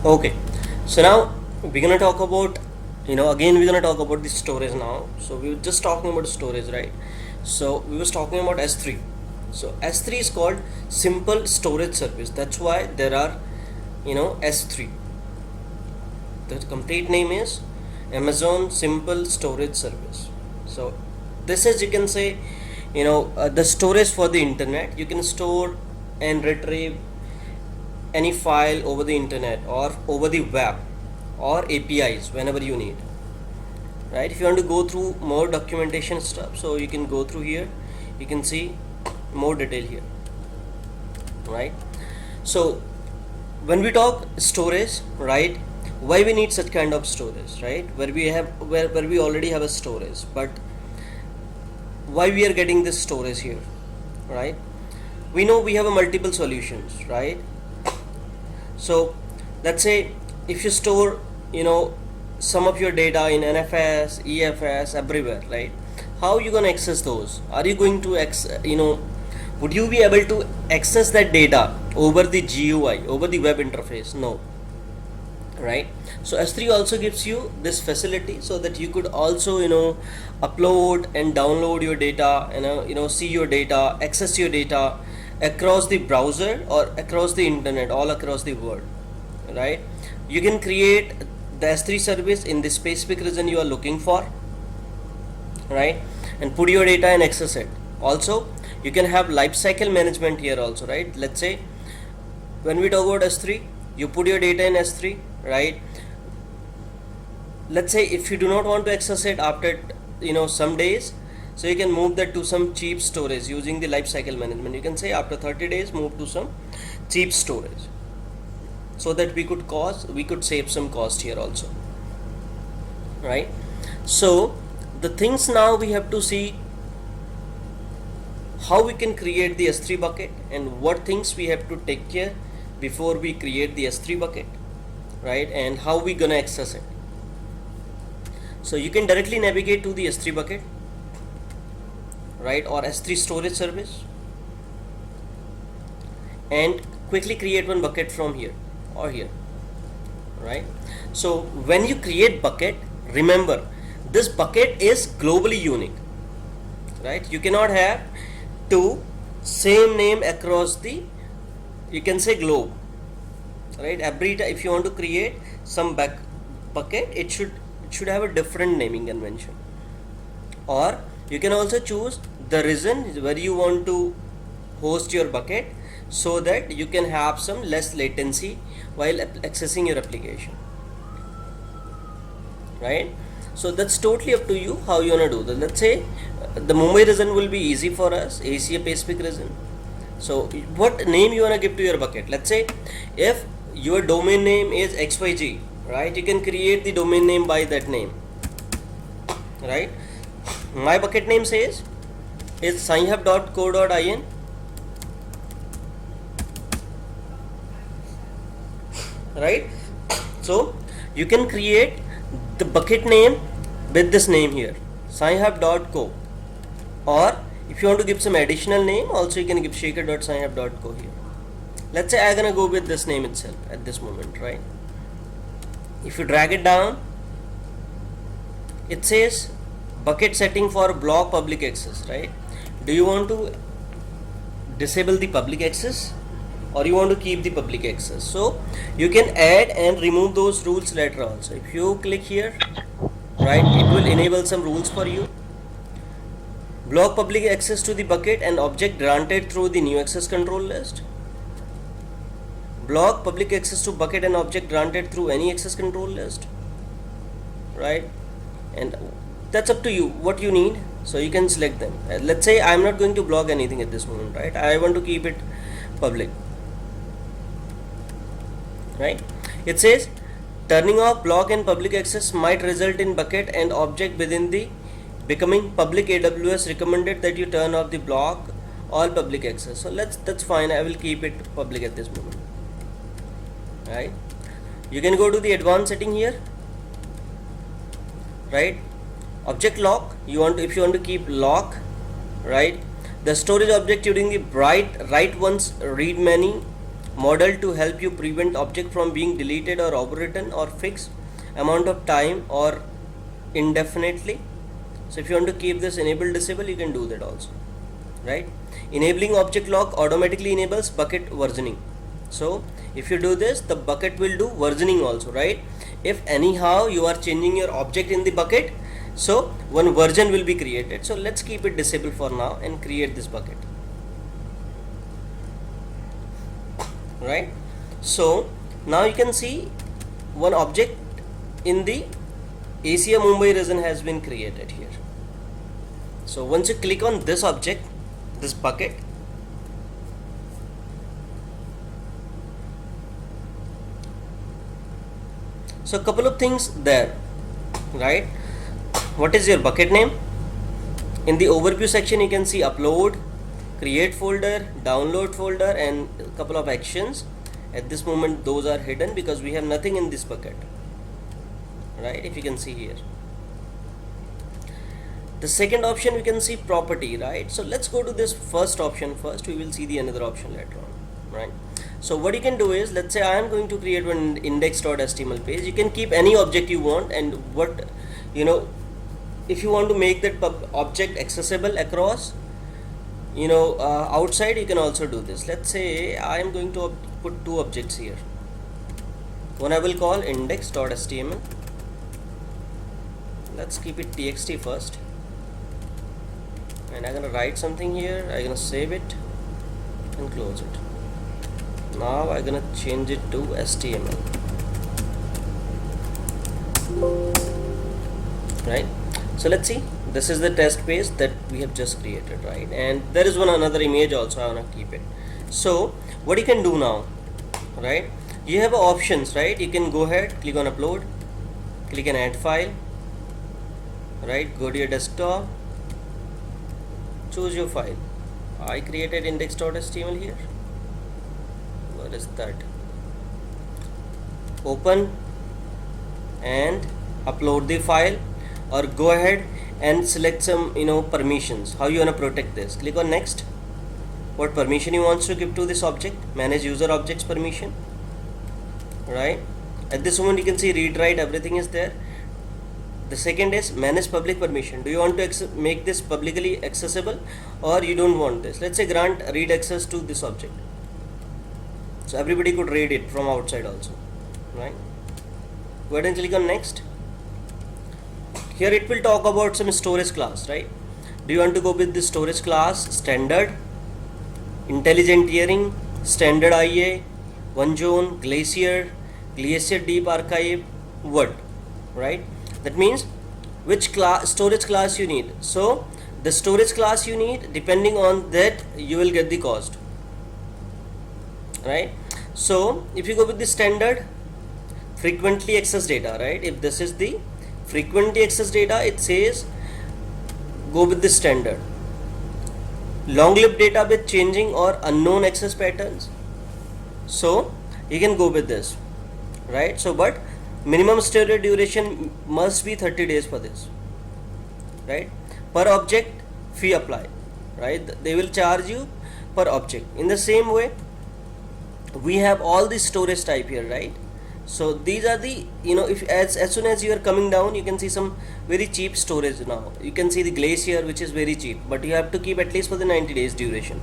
Okay, so now we're gonna talk about, again we're gonna talk about the storage now. So we were just talking about storage, right? So we was talking about S3. So S3 is called simple storage service. That's why there are, S3. The complete name is Amazon Simple Storage Service. So this is, you can say, the storage for the internet. You can store and retrieve any file over the internet or over the web or APIs whenever you need, right? If you want to go through more documentation stuff, so you can go through here, you can see more detail here, right? So when we talk storage, right, why we need such kind of storage, right? Where we already have a storage, but why we are getting this storage here, right? We know we have a multiple solutions, right? So let's say if you store, some of your data in NFS, EFS, everywhere, right? How you gonna access those? Are you going to would you be able to access that data over the GUI, over the web interface? No, right? So S3 also gives you this facility so that you could also, upload and download your data, see your data, access your data across the browser or across the internet, all across the world, right? You can create the S3 service in the specific region you are looking for, right, and put your data and access it. Also you can have lifecycle management here also, right? Let's say when we talk about S3, you put your data in S3, right? Let's say if you do not want to access it after some days, so you can move that to some cheap storage using the lifecycle management. You can say after 30 days move to some cheap storage, so that we could save some cost here also, right? So the things now we have to see how we can create the S3 bucket and what things we have to take care before we create the S3 bucket, right? And how we gonna access it. So you can directly navigate to the S3 bucket, right, or S3 storage service, and quickly create one bucket from here or here, right? So when you create bucket, remember this bucket is globally unique, right? You cannot have two same name across the, you can say, globe, right? Every time if you want to create some bucket, it should have a different naming convention. Or you can also choose the region where you want to host your bucket, so that you can have some less latency while accessing your application, right? So that's totally up to you how you wanna do that. Let's say the Mumbai region will be easy for us, Asia Pacific region. So what name you wanna give to your bucket? Let's say if your domain name is XYZ, right, you can create the domain name by that name, right? My bucket name says is scienhub.co.in, right? So you can create the bucket name with this name here, scienhub.co, or if you want to give some additional name also, you can give shaker.scienhub.co here. Let's say I'm gonna go with this name itself at this moment, right? If you drag it down, it says bucket setting for block public access, right? Do you want to disable the public access or you want to keep the public access? So you can add and remove those rules later also. If you click here, right, it will enable some rules for you. Block public access to the bucket and object granted through the new access control list. Block public access to bucket and object granted through any access control list, right? And that's up to you what you need, so you can select them. Let's say I'm not going to block anything at this moment, right? I want to keep it public, right? It says turning off block and public access might result in bucket and object within the becoming public. AWS recommended that you turn off the block all public access. So that's fine, I will keep it public at this moment, right? You can go to the advanced setting here, right? Object lock, if you want to keep lock, right? The storage object during the write once read many model to help you prevent object from being deleted or overwritten or fixed amount of time or indefinitely. So if you want to keep this enable disable, you can do that also, right? Enabling object lock automatically enables bucket versioning. So if you do this, the bucket will do versioning also, right? If anyhow you are changing your object in the bucket, so one version will be created. So let's keep it disabled for now and create this bucket, right? So now you can see one object in the Asia Mumbai region has been created here. So once you click on this object, this bucket, so a couple of things there, right? What is your bucket name? In the overview section you can see upload, create folder, download folder, and a couple of actions. At this moment those are hidden because we have nothing in this bucket, right? If you can see here, the second option we can see property, right? So let's go to this first option first, we will see the another option later on, right? So what you can do is, let's say I am going to create one index.html page. You can keep any object you want, and what, you know, if you want to make that object accessible across, you know, outside, you can also do this. Let's say I am going to put two objects here. One I will call index.html. Let's keep it txt first, and I'm gonna write something here. I'm gonna save it and close it. Now I'm gonna change it to HTML, right? So let's see, this is the test page that we have just created, right? And there is one another image also, I wanna keep it. So what you can do now, right? You have options, right? You can go ahead, click on upload, click on add file, right? Go to your desktop, choose your file. I created index.html here. What is that? Open and upload the file, or go ahead and select some, you know, permissions. How you want to protect this? Click on next. What permission you want to give to this object? Manage user objects permission, right? At this moment you can see read write, everything is there. The second is manage public permission. Do you want to make this publicly accessible, or you don't want this? Let's say grant read access to this object, so everybody could read it from outside also, right? Go ahead and click on next. Here it will talk about some storage class, right? Do you want to go with the storage class standard, intelligent tiering, standard IA, one zone, glacier deep archive, what, right? That means which storage class you need. So the storage class you need, depending on that you will get the cost, right? So if you go with the standard, frequently accessed data, right? If this is the frequently accessed data, it says go with the standard. Long lived data with changing or unknown access patterns, so you can go with this, right? So but minimum storage duration must be 30 days for this, right? Per object fee apply, right? They will charge you per object. In the same way, we have all the storage type here, right? So these are the, you know, if as soon as you are coming down, you can see some very cheap storage. Now you can see the glacier, which is very cheap, but you have to keep at least for the 90 days duration,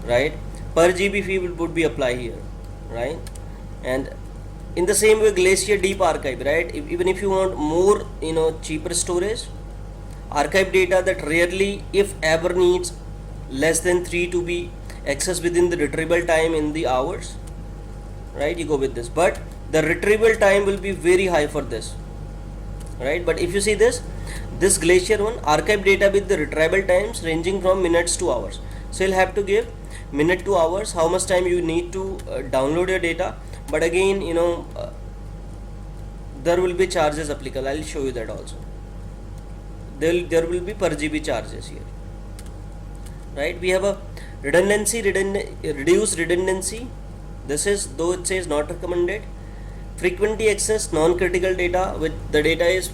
right? Per GB fee would be apply here, right? And in the same way, glacier deep archive, right? Even if you want more, you know, cheaper storage, archive data that rarely if ever needs less than 3 to be accessed within the retrieval time in the hours, right? You go with this, but the retrieval time will be very high for this, right? But if you see this glacier one, archive data with the retrieval times ranging from minutes to hours, so you'll have to give minute to hours, how much time you need to download your data. But again, you know, there will be charges applicable. I'll show you that also. There will be per GB charges here, right? We have a reduced redundancy. This is, though it says not recommended. Frequently accessed non-critical data, with the data is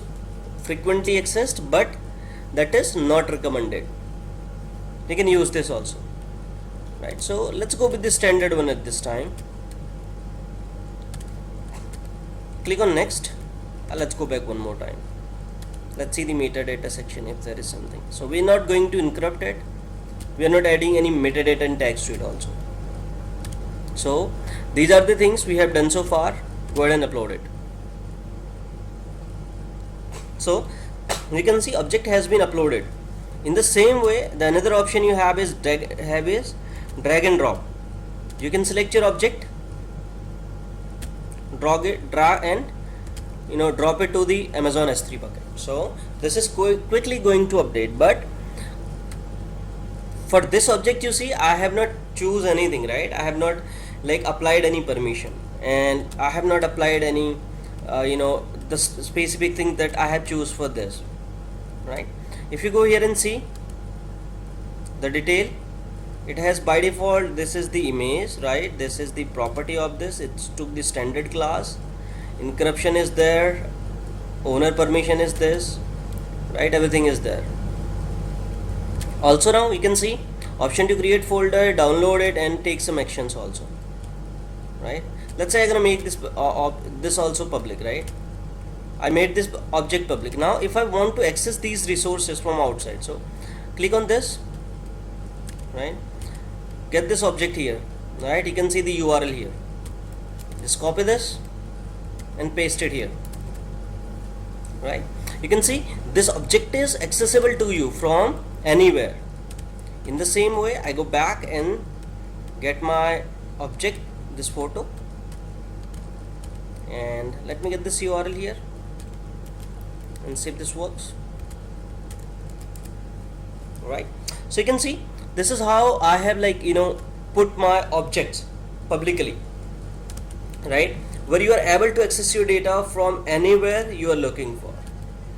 frequently accessed, but that is not recommended. You can use this also, right? So let's go with the standard one at this time. Click on next. Let's go back one more time. Let's see the metadata section if there is something. So we're not going to encrypt it. We are not adding any metadata and tags to it also. So these are the things we have done so far. Go ahead and upload it. So you can see object has been uploaded. In the same way, the another option you have is drag and drop. You can select your object, drag and drop it to the Amazon S3 bucket. So this is quickly going to update, but for this object you see I have not choose anything, right? I have not like applied any permission, and I have not applied any the specific thing that I have choose for this, right? If you go here and see the detail, it has by default this is the image, right? This is the property of this. It took the standard class, encryption is there, owner permission is this, right? Everything is there. Also now you can see option to create folder, download it and take some actions also, right? Let's say I'm gonna make this this also public, right? I made this object public. Now if I want to access these resources from outside, so click on this, right? Get this object here, right? You can see the URL here. Just copy this and paste it here, right? You can see this object is accessible to you from anywhere. In the same way, I go back and get my object, this photo, and let me get this URL here and see if this works, right? So you can see this is how I have put my objects publicly, right? Where you are able to access your data from anywhere you are looking for,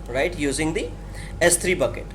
right? Using the S3 bucket.